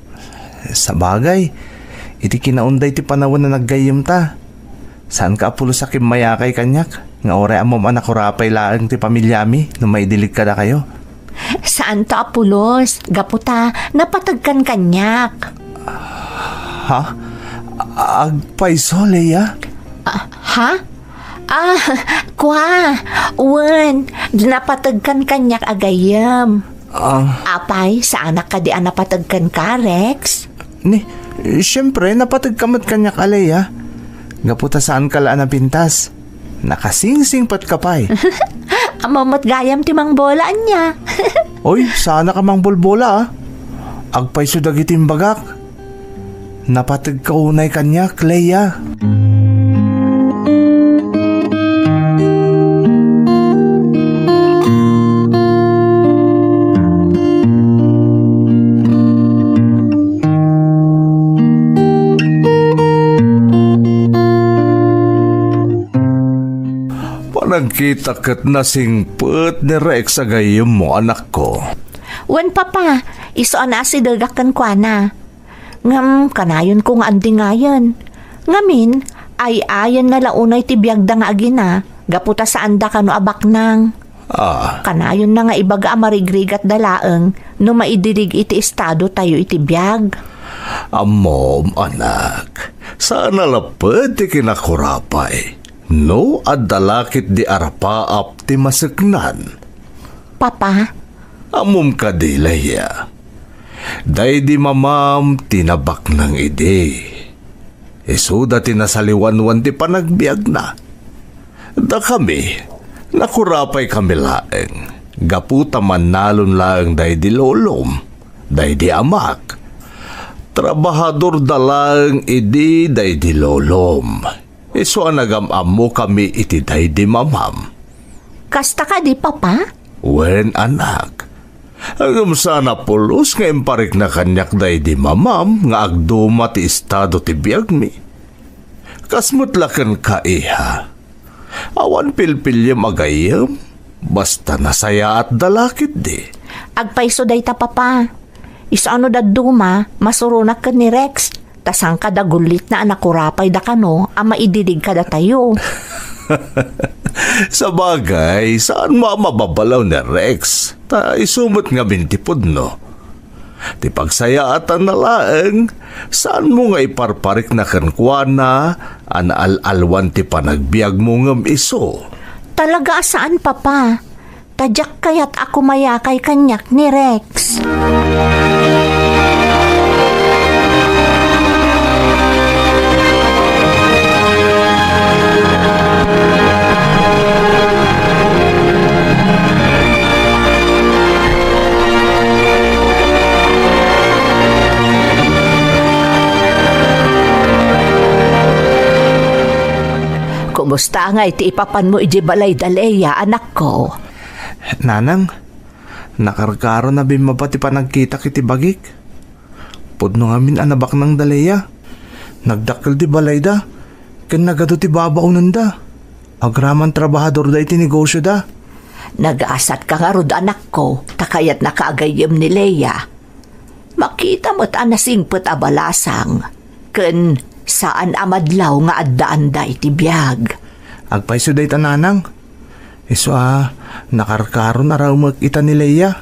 Sa bagay, iti kinaunday ti panahon na naggayam ta. Saan ka apulo sa kimayakay kanyak? Nga oray amom anak ko rapay laang ti pamilyami no maidilig ka na kayo. Saan to apulos? Gaputa, napatagkan kanyak. Ha? Agpaiso, Leia? Ha? Wan, napatagkan kanyak agayam. Apay, saan ka di napatagkan ka, Rex? Siyempre, napatagkamat kanyak, Leia. Gaputa saan ka laan na pintas? Nakasingsingpat ka pa'y. Amamat gayam timang bolaan niya. Oy, sana ka mang bulbola Agpaiso dagitim bagak. Napatag ka unay kanyak, Leia. Nagkita kat nasingput ni Rex sa gayam mo, anak ko. Wan papa, iso na si dagakan kwa na. Ngam, kanayon kong andi ngayon. Ngamin, ay ayan na launay ti biyag da nga agina. Gaputa sa anda ka no abak nang. Kanayon na nga ibaga amarigrigat dalaeng no maidirig iti estado tayo iti biyag. Amom, anak, sana lapad ti kinakurapay. No, adalakit di arapaap ti maseknan. Papa? Amom ka di, Leia. Day di mamam tinabak ng ide. Isuda tinasaliwanwan ti panagbiag na. Da kami, nakurapay kami laeng. Gaputa man nalon laeng day di lolom, day di amak. Trabahador dalang ide day di lolom. Iso nagam-am mo kami iti day di mamam. Kasta ka di, Papa? Wen, anak. Agam sana pulos nga imparik na kanyak day di mamam nga agduma ti estado ti biyag mi. Kasmutlakan ka, iha. Awan pilpilyam agayam, basta nasaya at dalakit di. Agpaiso day ta, Papa. Isano da duma, masurunak ka ni Rex. Tasang kada gulit na anakurapay da kano, ama ididig kada tayo. Sa bagay, saan mo mababalaw ni Rex? Ta isumot nga bintipod, no? Ti pagsayatan na laeng, saan mo nga iparparik na kankwana, anaalwan ti panagbiag mo ngam iso? Talaga saan, Papa? Tadyak kaya't ako mayakay kanyak ni Rex. Kumusta nga iti ipapan mo iji balay daleya, anak ko? Nanang, nakarkaro na bimabati pa nagkita kiti bagik. Pudno ngamin anabak ng daleya. Nagdakil di balay da. Ken nagado ti babaunan da. Agraman trabahador da iti negosyo da. Nag-asat ka nga rod, anak ko, takayat nakaagayam ni Leia. Makita mo't anasingput abalasang. Ken saan amadlaw nga addaan da iti biyag. Agpaiso da ita, nanang. Iso nakarkaro na raw magkita ni Leia.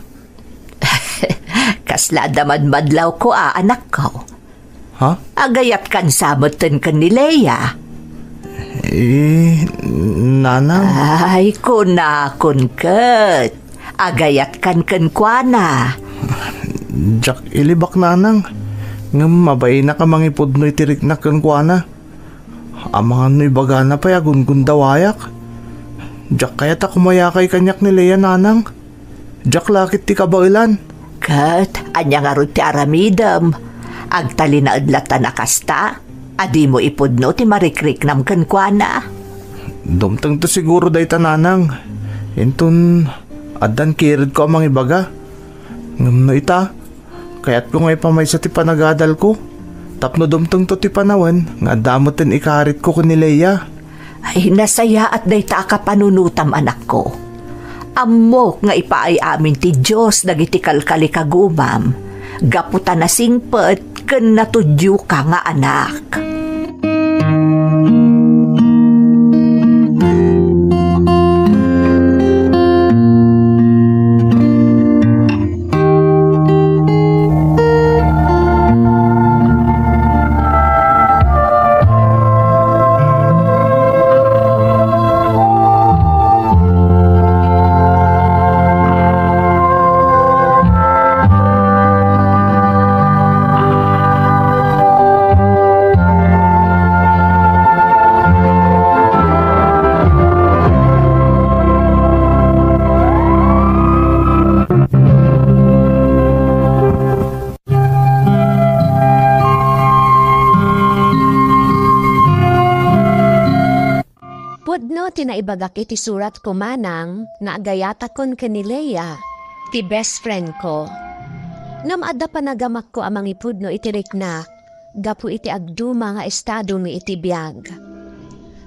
Kasla madlaw ko anak ko. Ha? Agayat kan saboten kan ni Leia. Nanang? Ay, kunakon ket. Agayat kan kwa. Jak ilibak, nanang. Nga mabay na ka mangipod no itirik na kwa na. Amangan no'y bagana pa yagun gundawayak. Jak kaya't ako mayakay kanyak ni Leia, nanang. Jak lakit ti kabailan. Kat, anya nga rin ti aramidam. Agtali na adlatan na kasta. Adi mo ipudno ti marikriknam ken kuana. Dumtang to siguro day tananang. Intun, adan kirid ko amang ibaga. Ngam no ita, kaya't ko ngay pamay sa ti panagadal ko. Tapno dumtang to ti panawan, nga damotin ikarit ko ni Leia. Ay, nasaya at day ta ka panunutam anak ko. Amok nga ipaay amin ti Diyos dagiti kalkali kagumam. Gaputan na singpet ken natudyo ka nga anak. Pudno tinaibagak iti surat ko manang na agayata kon kanileya, ti best friend ko. Namada panagamak ko amang ipudno iti rikna, gapu iti agduma nga estado mi iti biyag.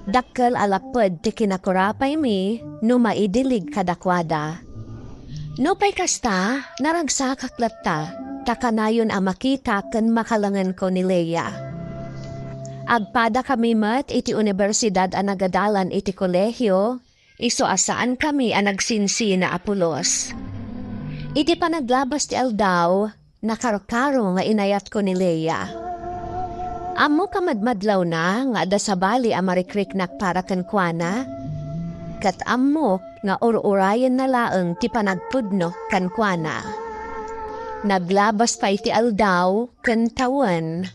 Dakkel alapod ti kinakurapay mi, no maidilig kadakwada. No pay kasta, naragsakaklatta, takanayon ang makita ken makalangan ko ni Leia. Agpada kami mat iti universidad ang nagadalan iti kolehyo, iso asaan kami ang nagsinsi na Apolos. Iti panaglabas ti aldaw, nakarokaro nga inayat ko ni Leia. Amo kamadmadlaw na nga ada sa bali ang marikriknak para kankwana, kat amok nga ur-urayan na laeng ti panagpudno kankwana. Naglabas pa iti aldaw kantawan.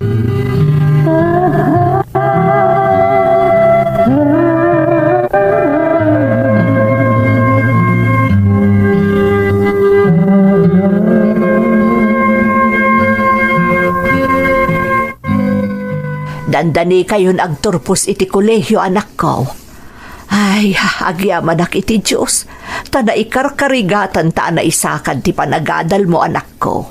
Dandani kayon agturpos iti kolehyo anak ko. Ay, agyaman ak iti Diyos. Tada ikarkarigatan ta na isakan ti panagadal mo anak ko.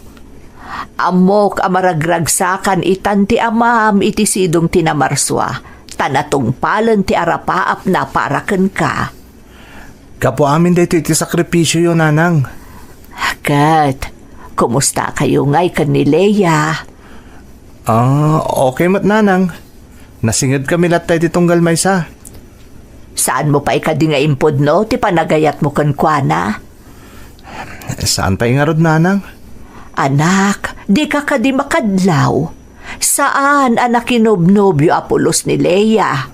Amok amaragragsakan itan ti amam iti sidong tinamarswa. Tanatungpalan ti arapaap na paraken ka. Kapo amin dito iti sakripisyo yun, nanang. Kat, kumusta kayo ngay kan ni Leia? Okay mat nanang. Nasingid kami latay ti tunggal maysa. Saan mo pa ikadi nga impod no? Ti panagayat mo kankwana? Saan pa ingarod nanang? Anak, di ka kadi makadlaw. Saan anak kinobnobyo Apolos ni Leia?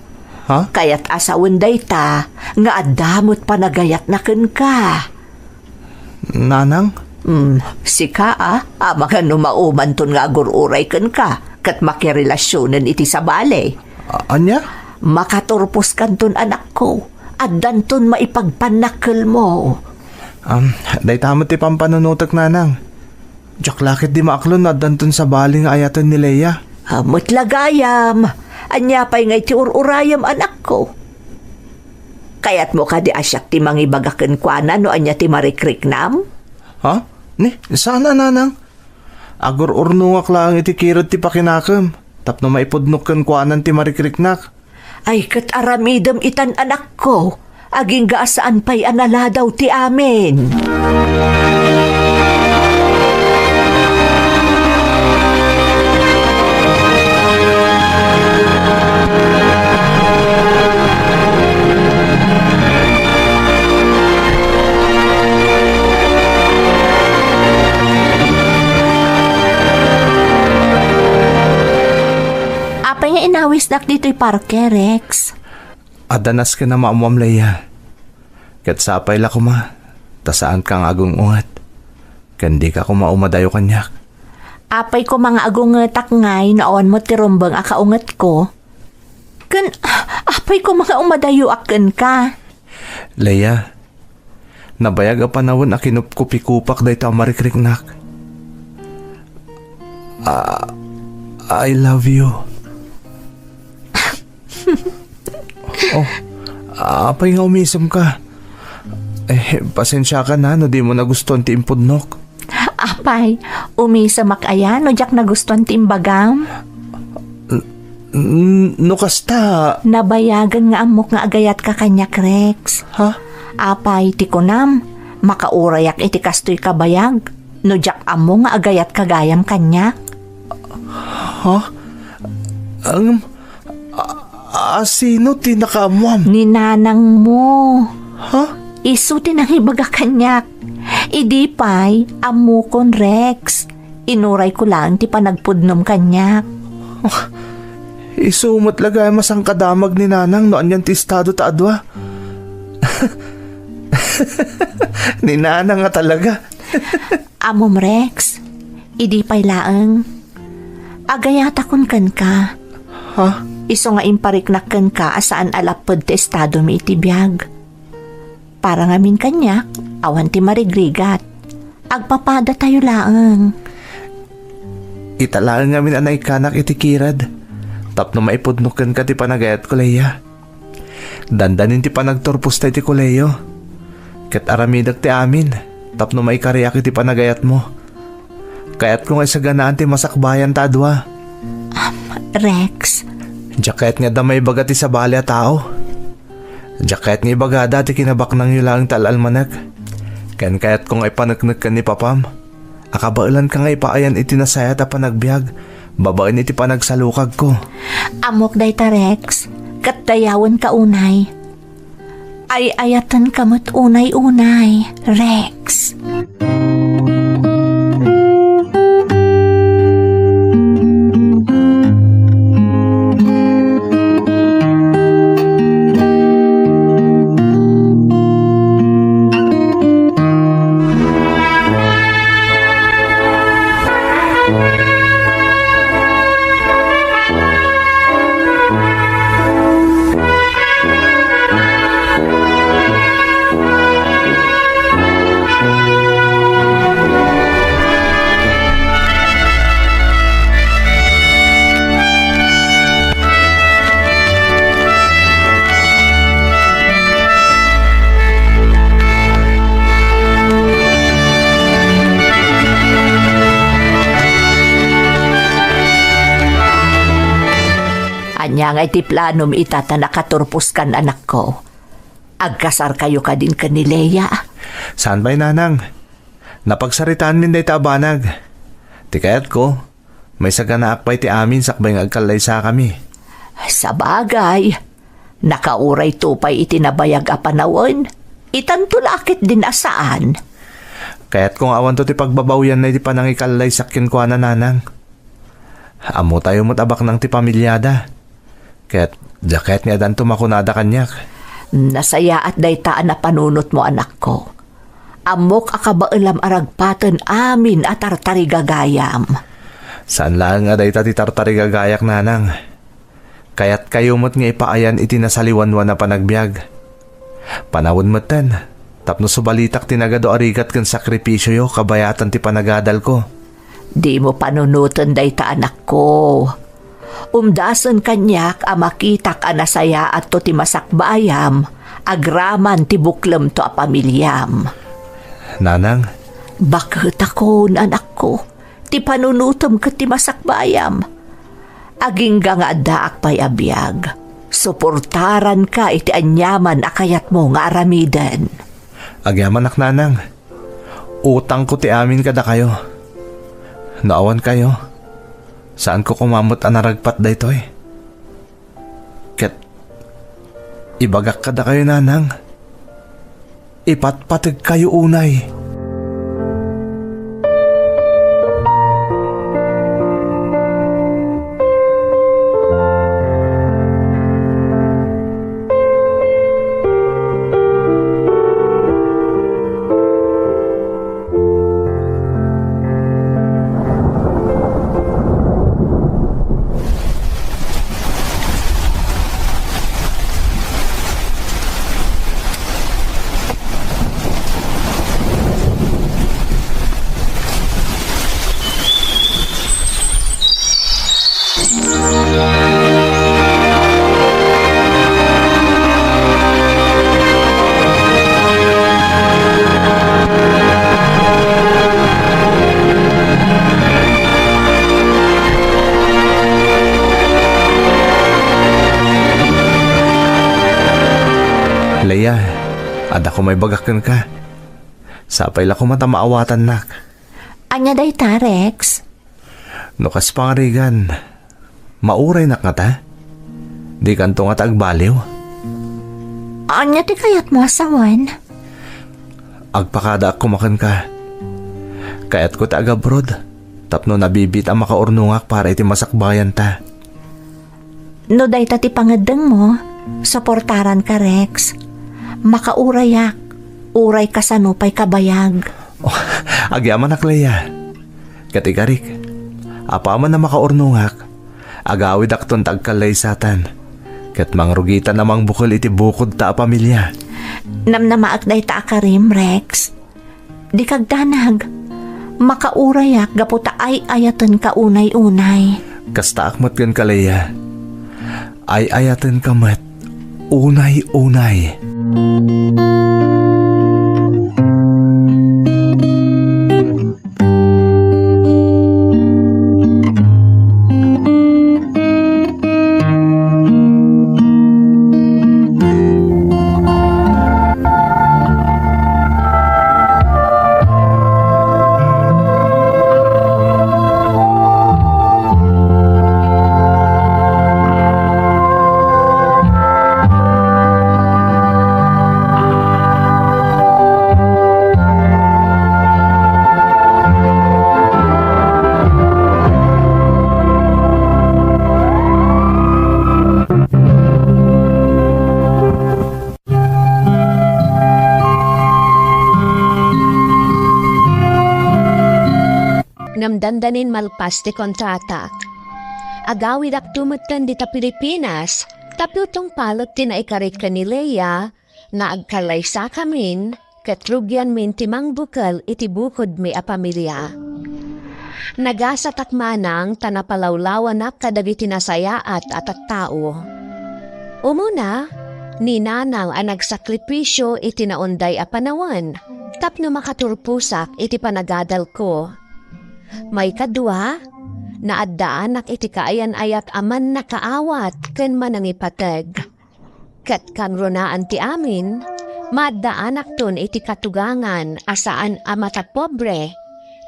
Ha? Kaya't asawan day ta, nga adamot panagayat na ka. Nanang? Sika mga numauman ton nga agururay ka, kat makirelasyonan iti sa bale. Anya? Makaturpos kanton anak ko, at danton maipagpanakil mo. Day tamot ti pampanunutak nanang. Diyak lakit di maaklon na danton sa baling ayatan ni Leia. Mutlagayam, anya pa'y ngay ti ururayam anak ko. Kaya't mo ka di asyak ti mangibagaken kwa na no anya ti marikriknam? Ha? Ni, sana nanang. Agor urnungak lang iti kirot ti pakinakam. Tapno maipudnukan kuanan ti marikriknak. Ay kat aramidam itan anak ko. Aging gaasaan pa'y analadaw ti amin. Apay nga inawis dak dito'y parke, Rex. Adanas ka na maamuam Leia. Kat sapay la kuma. Tasaan kang agong ungat. Kandi ka kumaumadayo kanyak. Apay ko mga agong takngay naon mo tirumbang akaungat ko. Apay ko mga umadayo akin ka. Leia, nabayag a panawon a kinupkupi-kupak dahi ta marikriknak. I love you. Apay nga umisom ka. Pasensya ka na no di mo nagustuhan ti impudnok. Apay, umisa makaya no jak nagustuhan ti imbagam. No kasta. Nabayagan nga amok nga agayat ka kanyak, Rex. Ha? Apay, ti kunam, makaurayak iti kastoy kabayag. No jak amo nga agayat kagayam kanyak. Ha? Sino ti nakaamuam? Ni nanang mo. Ha? Isu ti nang ibaga kanyak. Idi pay, amo kon, Rex. Inuray ko lang ti panagpudnom kanyak. Isumot lagay masang kadamag ni nanang noan yan ti estado ta adwa. Ni nanang nga talaga. Amom, Rex. Idi pay laeng. Agayata kun kan ka. Ha? Iso nga impariknak kan ka asaan alapod ti estado mi iti biyag. Para ngamin kanyak, awan ti marigrigat. Agpapada tayo laeng. Italaan ngamin anay kanak iti kirad. Tapno maipudnukan ka ti panagayat ko leya. Dandanin ti panagtorpos tayo ti kuleyo. Ket aramidag ti amin. Tapno maikariyak iti panagayat mo. Kaya't kung ay saganaan ti masakbayan ta adwa. Rex. Jaket nga damay baga ti sabali a tao. Jaket nga ibaga dati kinabak nang yulang talalmanag. Ken kaya't kung ay panagnag ka ni papam. Akabailan ka nga ipaayan iti nasaya ta panagbiag. Babain iti panagsalukag ko. Amok day ta, Rex. Katayawan ka unay. Ay ayatan kamot unay-unay, Rex. Anya nga iti planom itata nakaturpos kan anak ko. Agkasar kayo ka din ka ni Leia. Saan ba'y nanang? Napagsaritaan min day tabanag. Ti kayat ko, may saganaak pa'y ti amin sakbay nga agkalay sa kami. Sa bagay, nakauray tupay itinabayag a panawon. Itantulakit din asaan. Kaya't kung awan to ti pagbabawyan na iti panangikalay sakyan ko na nanang. Amo tayo motabak ng ti pamilyada. Kaya't jaket nga dan tumakunada kanyak. Nasaya at daytaan na panunot mo, anak ko. Amok akabailam aragpatan amin at tartarigagayam. Saan lang nga dayta ti tartarigagayak nanang? Kaya't kayo mo't nga ipaayan iti nasaliwanwan na panagbiag. Panawon mo't ten. Tapno subalitak tinagado arigat kan sakripisyo yo kabayatan ti panagadal ko. Di mo panunutan dayta, anak ko. Umdasan kanyak a makitak a nasaya at to ti masakbayam, agraman ti buklem to a pamilyam. Nanang? Bakit ako, anak ko? Ti panunutom ka ti masakbayam. Aging nga daak pa'y abiyag. Suportaran ka iti anyaman akayat mo nga aramidan. Agyaman ak nanang. Utang ko ti amin kada kayo. Naawan kayo. Saan ko kumamot ang naragpat da ito eh? Ket, ibagak kada kayo nanang. Ipatpatag kayo unay. Leia, ad ako may bagakan ka. Sapay la ko mata maawatan nak. Anya day ta, Rex? Nukas pangarigan, mauray nak nga ta. Di kanto nga tagbaliw. Anya ti kayat mo asawan? Agpakada ako makan ka. Kayat ko ta agabrod. Tapno nabibit ang makaurnungak para iti masakbayan ta. No day ta ti pangadeng mo, suportaran ka, Rex. Makaurayak, uray ka sa nupay kabayag. Oh, agyaman nak Leia. Katikarik, apaman na makaurnungak, agawid akton tagkalay satan. Kat mangrugitan namang bukol iti bukod ta a pamilya. Namnamaak day ta akarim, Rex. Di kagdanag, makaurayak gaputa ay ayatan ka unay-unay. Kasta akmat kan ka Leia. Ay ayatan ka mat, unay-unay. Namdandanin malpas ti kontrata. Agawid ak tumutan di ta Pilipinas, taputong palot ti naikarit ka ni Leia, na agkalay sa kamin, katrugyan min timang bukal iti bukod mi a pamilya. Nagasatak manang tanapalawlawan na kadagiti nasayaat at tao. Umuna, ni nanang ang nagsakripisyo iti naunday a panawan, tapno makaturpusak iti panagadal ko. May kadwa, naaddaanak iti kaayan ayat aman nakaawat ken manangipateg. Kat kang runaan ti amin, maaddaanak ton iti katugangan asaan amata pobre,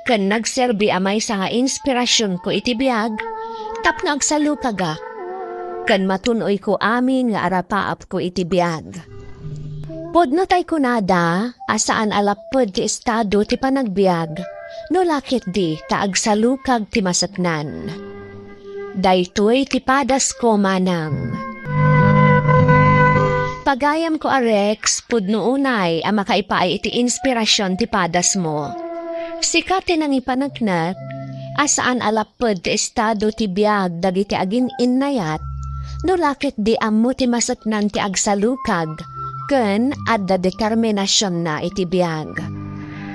ken nagserbi amay sa inspirasyon ko iti biag, tapno agsalukagak, ken matunoy ko amin nga arapaap ko iti biag. Podno tay kunada, asaan alapod ti estado ti panagbiag, no lakit di taagsalukag ti masatnan. Daytoy ti padas ko manang. Pagayam ko Rex, pudno unay ang makaipaay iti inspirasyon ti padas mo. Sikati nang ipanagnat, asaan alapod ti estado ti biag dagiti agin innayat, no lakit di ammo ti masatnan ti agsalukag, ken adda determinasyon na iti biag.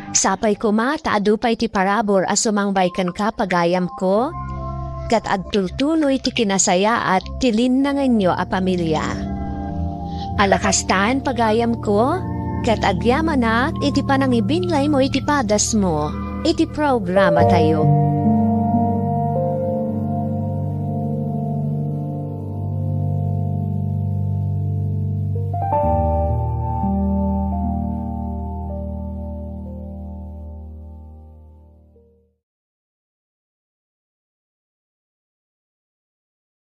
Sapay ko taadupay ti parabor as sumangbay ka pagayam ko, kat agtultuloy ti kinasaya at tilinangan nyo a pamilya. Alakastaan pagayam ko, kat agyaman na iti panangibinlay mo iti padas mo, iti programa tayo.